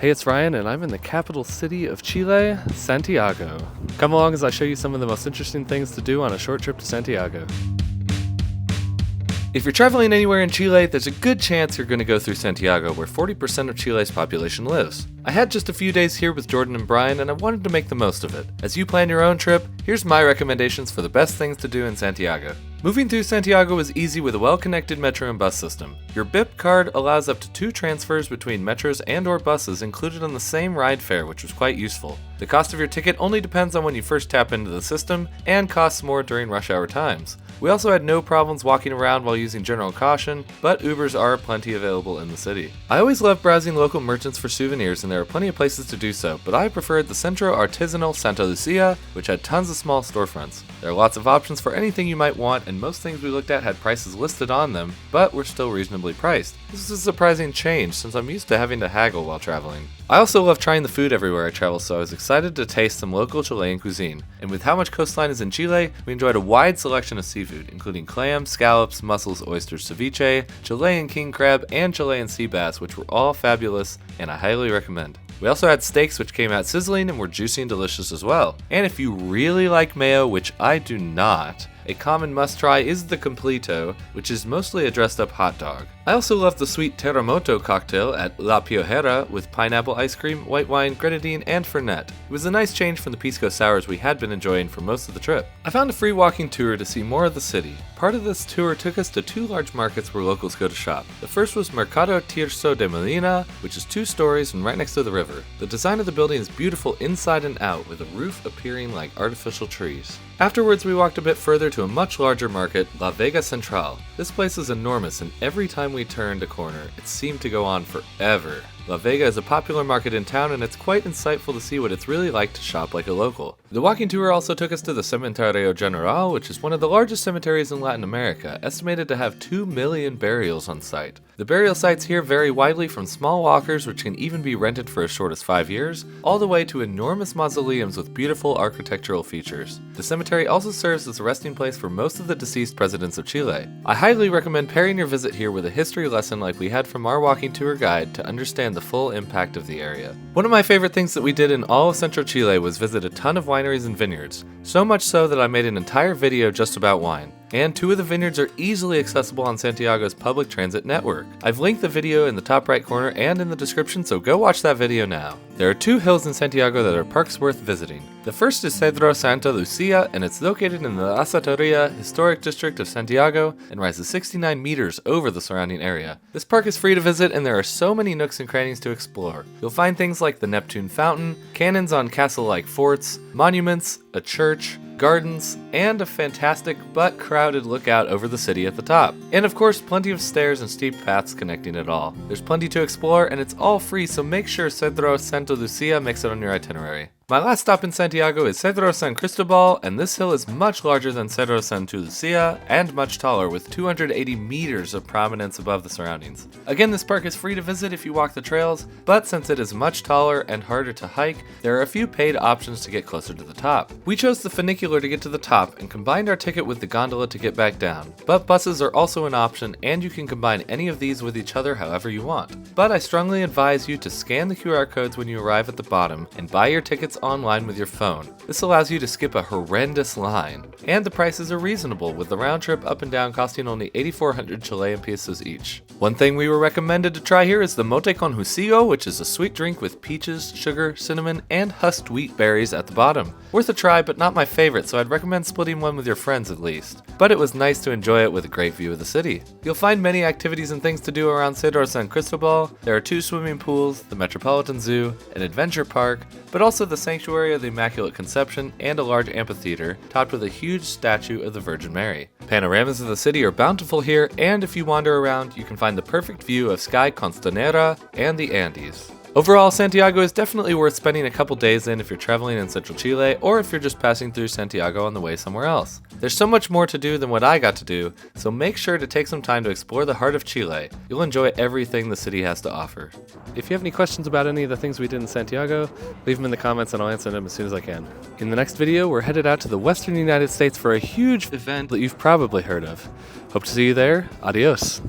Hey, it's Ryan, and I'm in the capital city of Chile, Santiago. Come along as I show you some of the most interesting things to do on a short trip to Santiago. If you're traveling anywhere in Chile, there's a good chance you're going to go through Santiago, where 40% of Chile's population lives. I had just a few days here with Jordan and Brian, and I wanted to make the most of it. As you plan your own trip, here's my recommendations for the best things to do in Santiago. Moving through Santiago is easy with a well-connected metro and bus system. Your BIP card allows up to 2 transfers between metros and/or buses included on the same ride fare, which was quite useful. The cost of your ticket only depends on when you first tap into the system, and costs more during rush hour times. We also had no problems walking around while using general caution, but Ubers are plenty available in the city. I always love browsing local merchants for souvenirs, and there are plenty of places to do so, but I preferred the Centro Artesanal Santa Lucía, which had tons of small storefronts. There are lots of options for anything you might want, and most things we looked at had prices listed on them, but were still reasonably priced. This is a surprising change, since I'm used to having to haggle while traveling. I also love trying the food everywhere I travel, so I was excited to taste some local Chilean cuisine. And with how much coastline is in Chile, we enjoyed a wide selection of seafood, including clams, scallops, mussels, oysters, ceviche, Chilean king crab, and Chilean sea bass, which were all fabulous, and I highly recommend. We also had steaks, which came out sizzling and were juicy and delicious as well. And if you really like mayo, which I do not, a common must-try is the completo, which is mostly a dressed-up hot dog. I also loved the sweet terremoto cocktail at La Piojera with pineapple ice cream, white wine, grenadine, and fernet. It was a nice change from the pisco sours we had been enjoying for most of the trip. I found a free walking tour to see more of the city. Part of this tour took us to 2 large markets where locals go to shop. The first was Mercado Tirso de Molina, which is 2 stories and right next to the river. The design of the building is beautiful inside and out, with a roof appearing like artificial trees. Afterwards, we walked a bit further to a much larger market, La Vega Central. This place is enormous, and every time we turned a corner, it seemed to go on forever. La Vega is a popular market in town, and it's quite insightful to see what it's really like to shop like a local. The walking tour also took us to the Cementario General, which is one of the largest cemeteries in Latin America, estimated to have 2 million burials on site. The burial sites here vary widely from small walkers, which can even be rented for as short as 5 years, all the way to enormous mausoleums with beautiful architectural features. The cemetery also serves as a resting place for most of the deceased presidents of Chile. I highly recommend pairing your visit here with a history lesson like we had from our walking tour guide to understand the full impact of the area. One of my favorite things that we did in all of Central Chile was visit a ton of wineries and vineyards, so much so that I made an entire video just about wine. And 2 of the vineyards are easily accessible on Santiago's public transit network. I've linked the video in the top right corner and in the description, so go watch that video now. There are 2 hills in Santiago that are parks worth visiting. The first is Cerro San Cristóbal, and it's located in the Azotea Historic District of Santiago and rises 69 meters over the surrounding area. This park is free to visit, and there are so many nooks and crannies to explore. You'll find things like the Neptune Fountain, cannons on castle-like forts, monuments, a church, gardens, and a fantastic but crowded lookout over the city at the top. And of course, plenty of stairs and steep paths connecting it all. There's plenty to explore, and it's all free, so make sure Cerro Santa Lucía makes it on your itinerary. My last stop in Santiago is Cerro San Cristóbal, and this hill is much larger than Cerro Santa Lucía and much taller, with 280 meters of prominence above the surroundings. Again, this park is free to visit if you walk the trails, but since it is much taller and harder to hike, there are a few paid options to get closer to the top. We chose the funicular to get to the top and combined our ticket with the gondola to get back down, but buses are also an option, and you can combine any of these with each other however you want. But I strongly advise you to scan the QR codes when you arrive at the bottom and buy your tickets online with your phone. This allows you to skip a horrendous line. And the prices are reasonable, with the round trip up and down costing only 8,400 Chilean pesos each. One thing we were recommended to try here is the mote con juicio, which is a sweet drink with peaches, sugar, cinnamon, and husked wheat berries at the bottom. Worth a try, but not my favorite, so I'd recommend splitting one with your friends at least. But it was nice to enjoy it with a great view of the city. You'll find many activities and things to do around Cerro San Cristóbal. There are 2 swimming pools, the Metropolitan Zoo, an adventure park, but also the Sanctuary of the Immaculate Conception and a large amphitheater topped with a huge statue of the Virgin Mary. Panoramas of the city are bountiful here, and if you wander around, you can find the perfect view of Sky Costanera and the Andes. Overall, Santiago is definitely worth spending a couple days in if you're traveling in central Chile or if you're just passing through Santiago on the way somewhere else. There's so much more to do than what I got to do, so make sure to take some time to explore the heart of Chile. You'll enjoy everything the city has to offer. If you have any questions about any of the things we did in Santiago, leave them in the comments and I'll answer them as soon as I can. In the next video, we're headed out to the western United States for a huge event that you've probably heard of. Hope to see you there. Adios.